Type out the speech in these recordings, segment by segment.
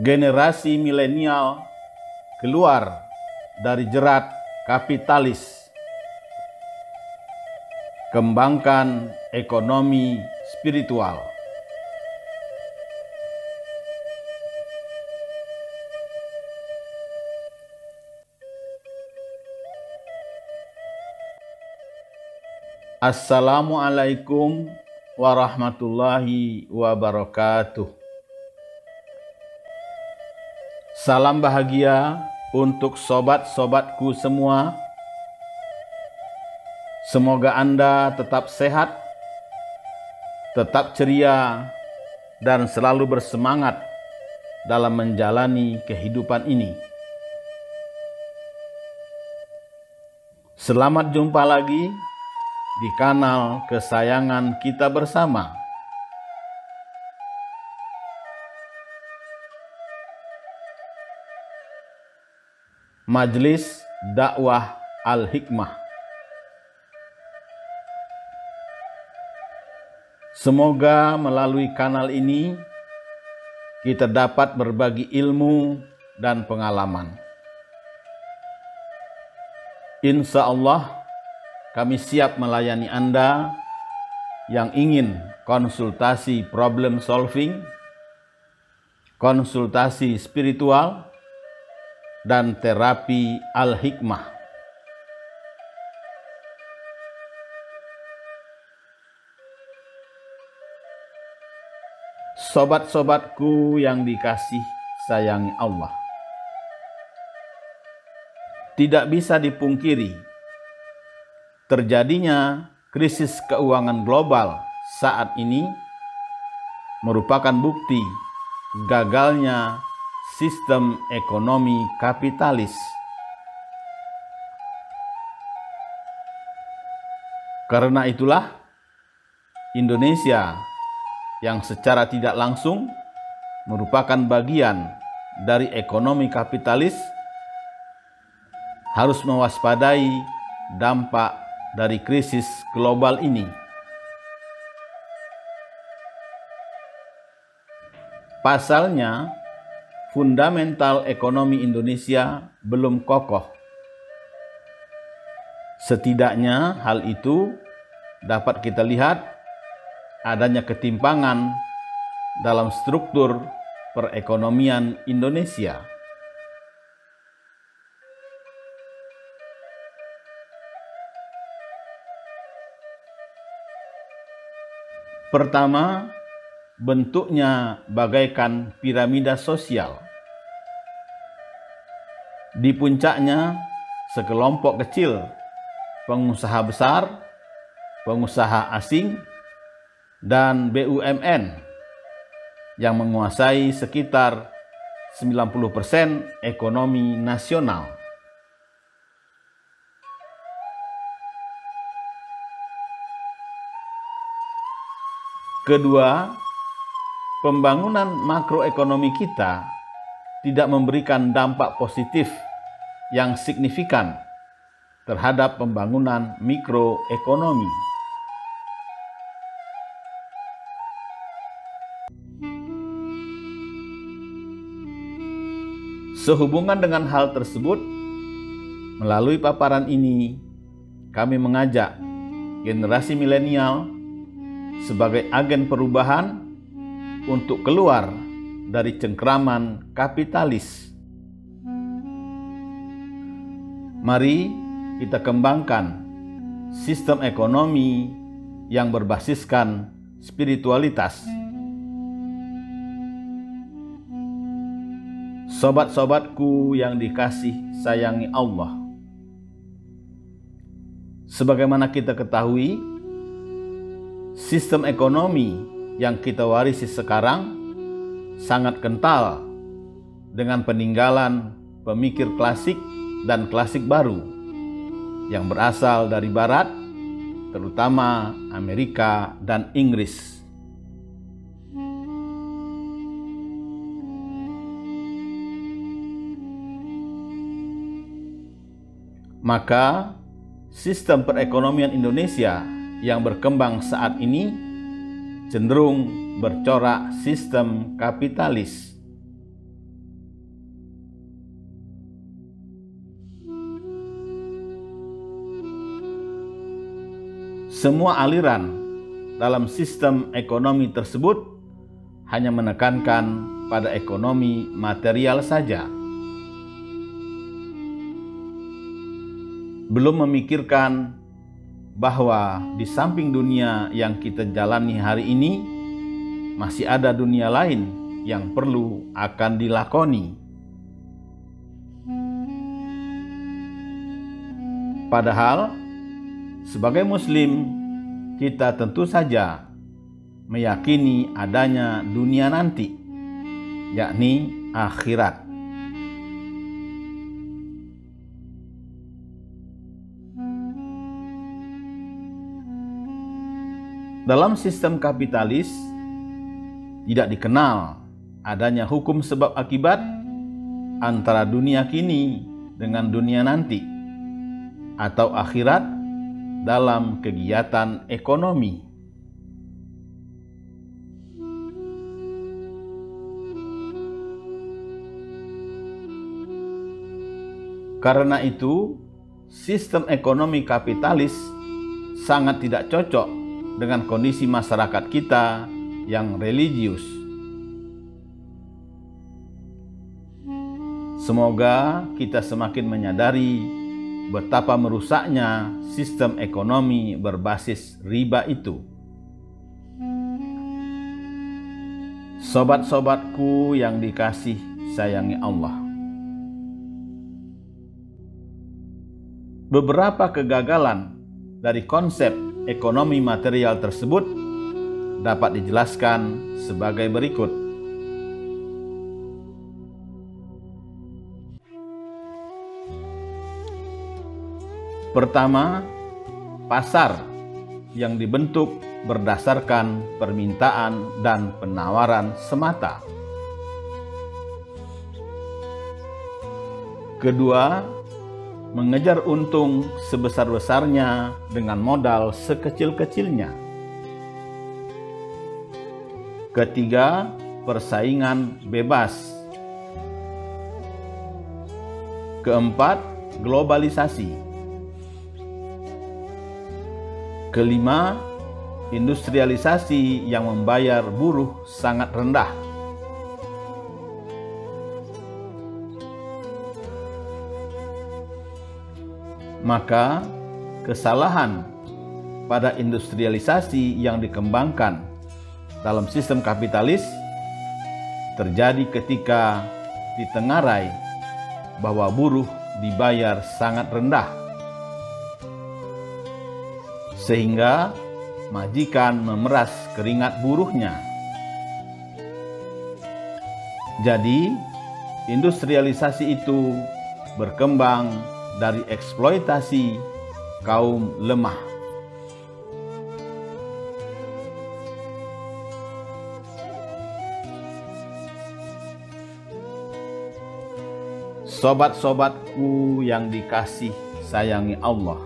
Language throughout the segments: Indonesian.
Generasi milenial keluar dari jerat kapitalis. Kembangkan ekonomi spiritual. Assalamualaikum warahmatullahi wabarakatuh. Salam bahagia untuk sobat-sobatku semua. Semoga Anda tetap sehat, tetap ceria, dan selalu bersemangat dalam menjalani kehidupan ini. Selamat jumpa lagi di kanal kesayangan kita bersama. Majelis Dakwah Al-Hikmah. Semoga melalui kanal ini kita dapat berbagi ilmu dan pengalaman. Insya Allah kami siap melayani Anda yang ingin konsultasi problem solving, konsultasi spiritual, dan terapi Al-Hikmah. Sobat-sobatku yang dikasih sayangi Allah, tidak bisa dipungkiri terjadinya krisis keuangan global saat ini merupakan bukti gagalnya sistem ekonomi kapitalis. Karena itulah Indonesia yang secara tidak langsung merupakan bagian dari ekonomi kapitalis harus mewaspadai dampak dari krisis global ini. Pasalnya, fundamental ekonomi Indonesia belum kokoh. Setidaknya hal itu dapat kita lihat adanya ketimpangan dalam struktur perekonomian Indonesia. Pertama, bentuknya bagaikan piramida sosial. Di puncaknya sekelompok kecil pengusaha besar, pengusaha asing, dan BUMN yang menguasai sekitar 90% ekonomi nasional. Kedua, pembangunan makroekonomi kita tidak memberikan dampak positif yang signifikan terhadap pembangunan mikroekonomi. Sehubungan dengan hal tersebut, melalui paparan ini, kami mengajak generasi milenial sebagai agen perubahan untuk keluar dari cengkraman kapitalis. Mari kita kembangkan sistem ekonomi yang berbasiskan spiritualitas. Sobat-sobatku yang dikasih sayangi Allah, sebagaimana kita ketahui, sistem ekonomi yang kita warisi sekarang sangat kental dengan peninggalan pemikir klasik dan klasik baru yang berasal dari Barat, terutama Amerika dan Inggris. Maka sistem perekonomian Indonesia yang berkembang saat ini cenderung bercorak sistem kapitalis. Semua aliran dalam sistem ekonomi tersebut hanya menekankan pada ekonomi material saja, belum memikirkan bahwa di samping dunia yang kita jalani hari ini, masih ada dunia lain yang perlu akan dilakoni. Padahal, sebagai Muslim, kita tentu saja meyakini adanya dunia nanti, yakni akhirat. Dalam sistem kapitalis, tidak dikenal adanya hukum sebab akibat antara dunia kini dengan dunia nanti atau akhirat dalam kegiatan ekonomi. Karena itu, sistem ekonomi kapitalis sangat tidak cocok dengan kondisi masyarakat kita yang religius. Semoga kita semakin menyadari betapa merusaknya sistem ekonomi berbasis riba itu. Sobat-sobatku yang dikasih sayangi Allah, beberapa kegagalan dari konsep ekonomi material tersebut dapat dijelaskan sebagai berikut. Pertama, pasar yang dibentuk berdasarkan permintaan dan penawaran semata. Kedua, mengejar untung sebesar-besarnya dengan modal sekecil-kecilnya. Ketiga, persaingan bebas. Keempat, globalisasi. Kelima, industrialisasi yang membayar buruh sangat rendah. Maka, kesalahan pada industrialisasi yang dikembangkan dalam sistem kapitalis terjadi ketika ditengarai bahwa buruh dibayar sangat rendah, sehingga majikan memeras keringat buruhnya. Jadi, industrialisasi itu berkembang dari eksploitasi kaum lemah. Sobat-sobatku yang dikasih sayangi Allah,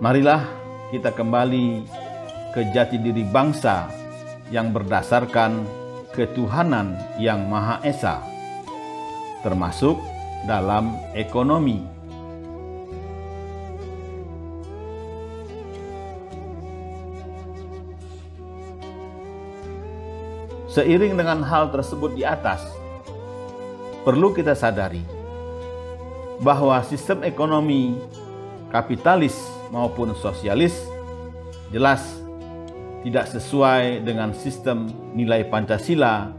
marilah kita kembali ke jati diri bangsa yang berdasarkan ketuhanan yang Maha Esa, termasuk dalam ekonomi. Seiring dengan hal tersebut di atas, perlu kita sadari bahwa sistem ekonomi kapitalis maupun sosialis jelas tidak sesuai dengan sistem nilai Pancasila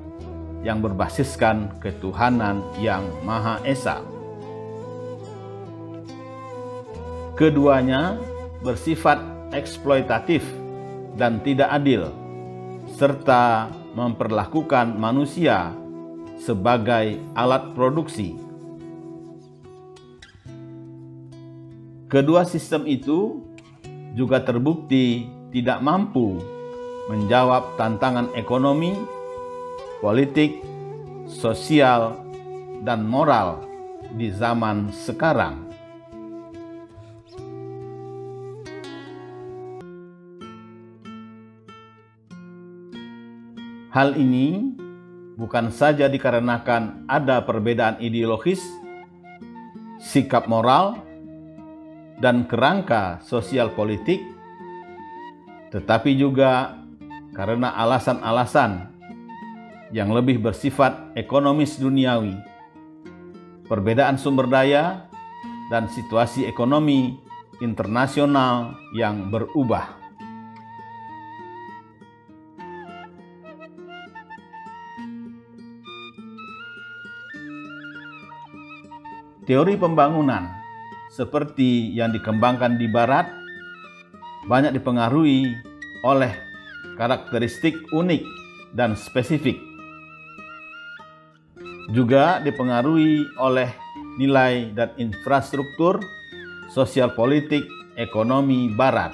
yang berbasiskan ketuhanan yang Maha Esa. Keduanya bersifat eksploitatif dan tidak adil, serta memperlakukan manusia sebagai alat produksi. Kedua sistem itu juga terbukti tidak mampu menjawab tantangan ekonomi, politik, sosial, dan moral di zaman sekarang. Hal ini bukan saja dikarenakan ada perbedaan ideologis, sikap moral, dan kerangka sosial politik, tetapi juga karena alasan-alasan yang lebih bersifat ekonomis duniawi, perbedaan sumber daya, dan situasi ekonomi internasional yang berubah. Teori pembangunan seperti yang dikembangkan di Barat banyak dipengaruhi oleh karakteristik unik dan spesifik. Juga dipengaruhi oleh nilai dan infrastruktur sosial politik ekonomi Barat.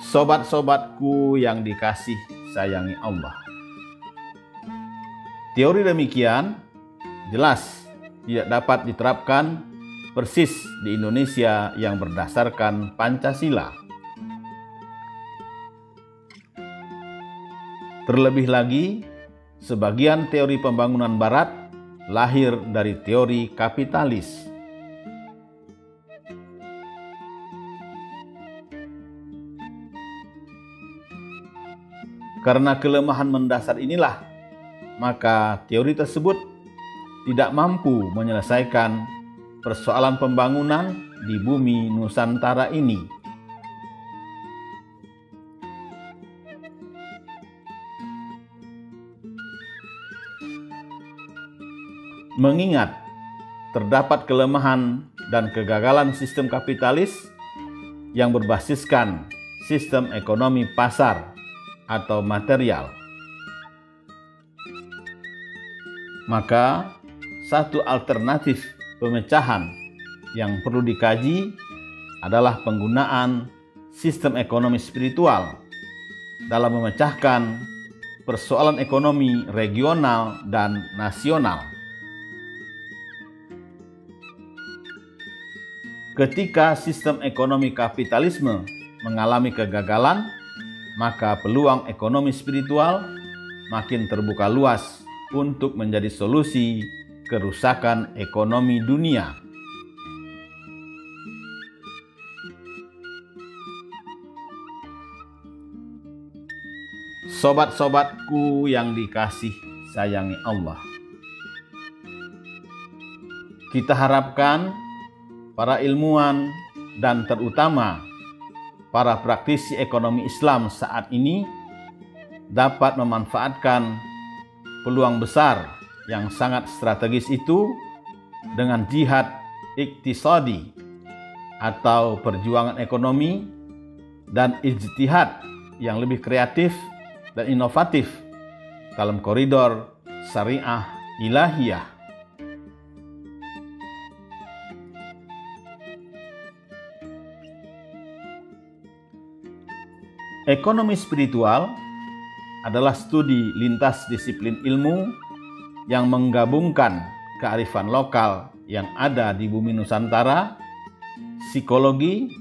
Sobat-sobatku yang dikasih sayangi Allah, teori demikian jelas tidak dapat diterapkan persis di Indonesia yang berdasarkan Pancasila. Terlebih lagi, sebagian teori pembangunan Barat lahir dari teori kapitalis. Karena kelemahan mendasar inilah, maka teori tersebut tidak mampu menyelesaikan persoalan pembangunan di bumi Nusantara ini. Mengingat terdapat kelemahan dan kegagalan sistem kapitalis yang berbasiskan sistem ekonomi pasar atau material, maka satu alternatif pemecahan yang perlu dikaji adalah penggunaan sistem ekonomi spiritual dalam memecahkan persoalan ekonomi regional dan nasional. Ketika sistem ekonomi kapitalisme mengalami kegagalan, maka peluang ekonomi spiritual makin terbuka luas untuk menjadi solusi kerusakan ekonomi dunia. Sobat-sobatku yang dikasih sayangi Allah, kita harapkan para ilmuwan dan terutama para praktisi ekonomi Islam saat ini dapat memanfaatkan peluang besar yang sangat strategis itu dengan jihad iktisadi atau perjuangan ekonomi dan ijtihad yang lebih kreatif dan inovatif dalam koridor syariah ilahiyah. Ekonomi spiritual adalah studi lintas disiplin ilmu yang menggabungkan kearifan lokal yang ada di bumi Nusantara, psikologi,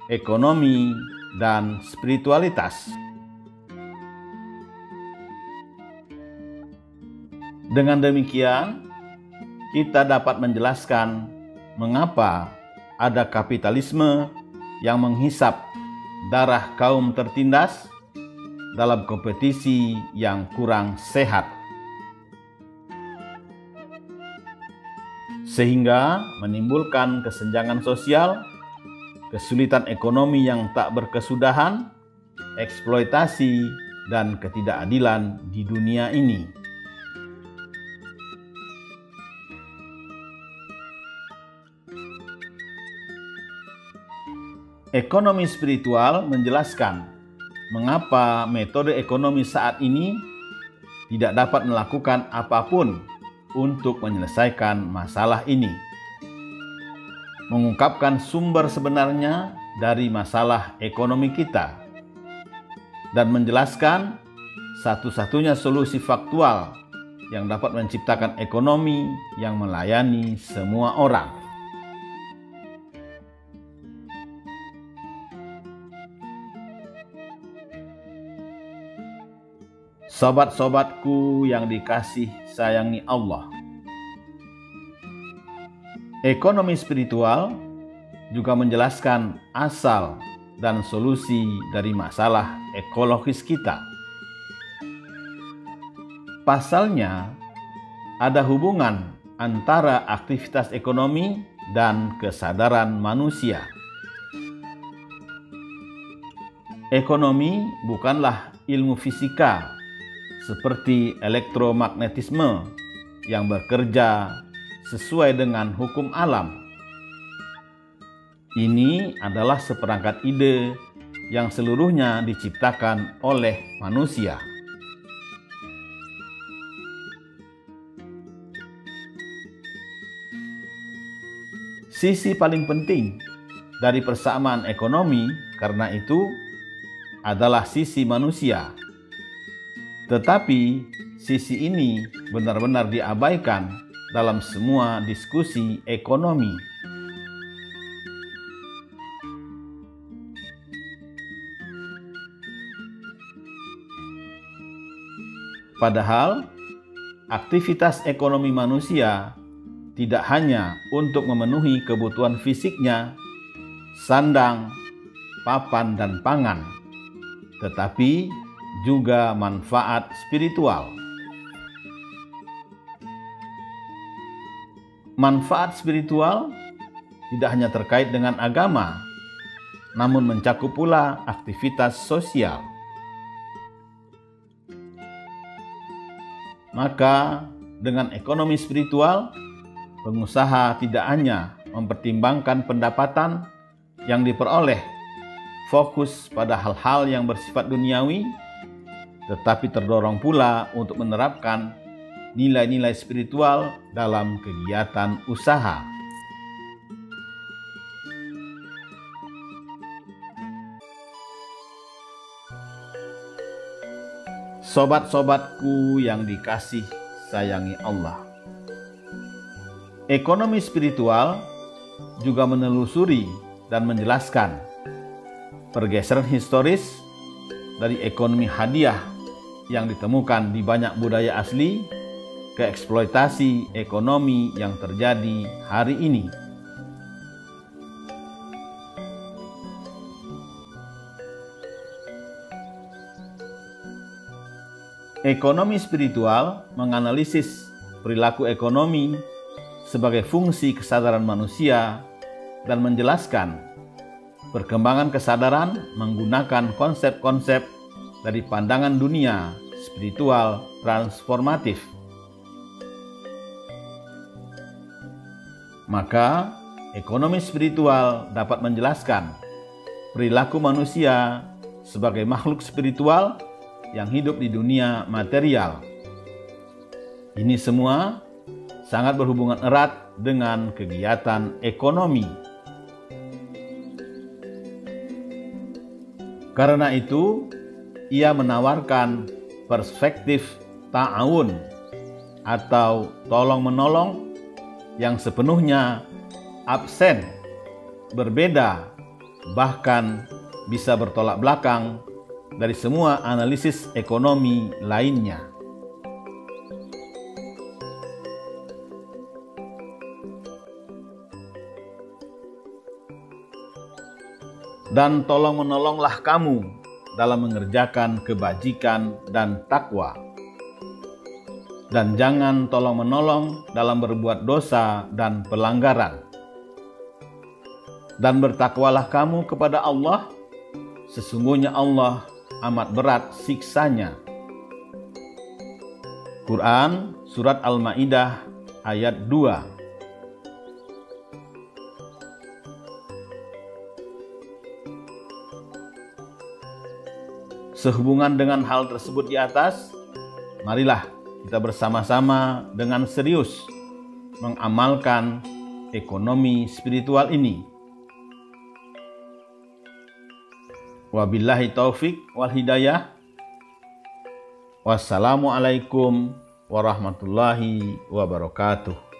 ekonomi, dan spiritualitas. Dengan demikian, kita dapat menjelaskan mengapa ada kapitalisme yang menghisap darah kaum tertindas dalam kompetisi yang kurang sehat, sehingga menimbulkan kesenjangan sosial, kesulitan ekonomi yang tak berkesudahan, eksploitasi, dan ketidakadilan di dunia ini. Ekonomi spiritual menjelaskan mengapa metode ekonomi saat ini tidak dapat melakukan apapun untuk menyelesaikan masalah ini. Mengungkapkan sumber sebenarnya dari masalah ekonomi kita dan menjelaskan satu-satunya solusi faktual yang dapat menciptakan ekonomi yang melayani semua orang. Sobat-sobatku yang dikasih sayangi Allah, Ekonomi spiritual juga menjelaskan asal dan solusi dari masalah ekologis kita. Pasalnya, ada hubungan antara aktivitas ekonomi dan kesadaran manusia. Ekonomi bukanlah ilmu fisika seperti elektromagnetisme yang bekerja sesuai dengan hukum alam. Ini adalah seperangkat ide yang seluruhnya diciptakan oleh manusia. Sisi paling penting dari persamaan ekonomi karena itu adalah sisi manusia. Tetapi sisi ini benar-benar diabaikan dalam semua diskusi ekonomi. Padahal aktivitas ekonomi manusia tidak hanya untuk memenuhi kebutuhan fisiknya, sandang, papan, dan pangan, tetapi juga manfaat spiritual. Manfaat spiritual tidak hanya terkait dengan agama, namun mencakup pula aktivitas sosial. Maka dengan ekonomi spiritual, pengusaha tidak hanya mempertimbangkan pendapatan yang diperoleh fokus pada hal-hal yang bersifat duniawi, tetapi terdorong pula untuk menerapkan nilai-nilai spiritual dalam kegiatan usaha. Sobat-sobatku yang dikasih sayangi Allah, ekonomi spiritual juga menelusuri dan menjelaskan pergeseran historis dari ekonomi hadiah yang ditemukan di banyak budaya asli ke eksploitasi ekonomi yang terjadi hari ini. Ekonomi spiritual menganalisis perilaku ekonomi sebagai fungsi kesadaran manusia dan menjelaskan perkembangan kesadaran menggunakan konsep-konsep dari pandangan dunia spiritual transformatif. Maka, ekonomi spiritual dapat menjelaskan perilaku manusia sebagai makhluk spiritual yang hidup di dunia material. Ini semua sangat berhubungan erat dengan kegiatan ekonomi. Karena itu, ia menawarkan perspektif ta'awun atau tolong-menolong yang sepenuhnya absen, berbeda, bahkan bisa bertolak belakang dari semua analisis ekonomi lainnya. Dan tolong-menolonglah kamu dalam mengerjakan kebajikan dan takwa. Dan jangan tolong-menolong dalam berbuat dosa dan pelanggaran. Dan bertakwalah kamu kepada Allah, sesungguhnya Allah amat berat siksanya. Quran Surat Al-Ma'idah ayat 2. Sehubungan dengan hal tersebut di atas, marilah kita bersama-sama dengan serius mengamalkan ekonomi spiritual ini. Wabillahi taufik wal hidayah. Wassalamualaikum warahmatullahi wabarakatuh.